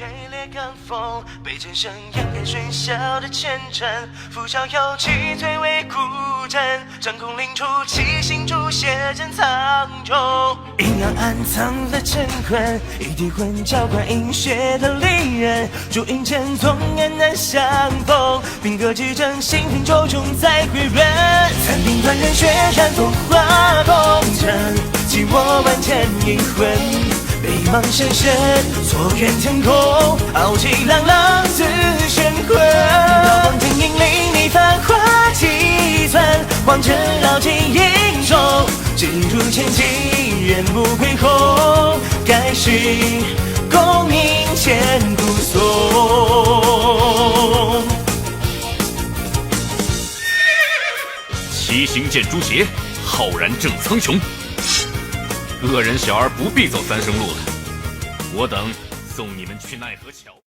水烈罡风，被剑声掩盖喧嚣的前程。拂晓有气退为孤枕，掌控领出七星诛邪阵苍穹。阴阳暗藏了乾坤，一滴魂浇灌饮血的利刃。烛影间纵然难相逢，兵戈之争，心平周中再回润。残兵断人血，染风化红尘，寂寞万千阴魂。北邙深深，错愿天空，傲气朗朗自玄魂。刀光剑影，令你繁华几寸，黄尘绕进影中，直入千金，人不归后，盖世功名千古颂。七星剑诛邪，浩然正苍穹。恶人小儿不必走三生路了，我等送你们去奈何桥。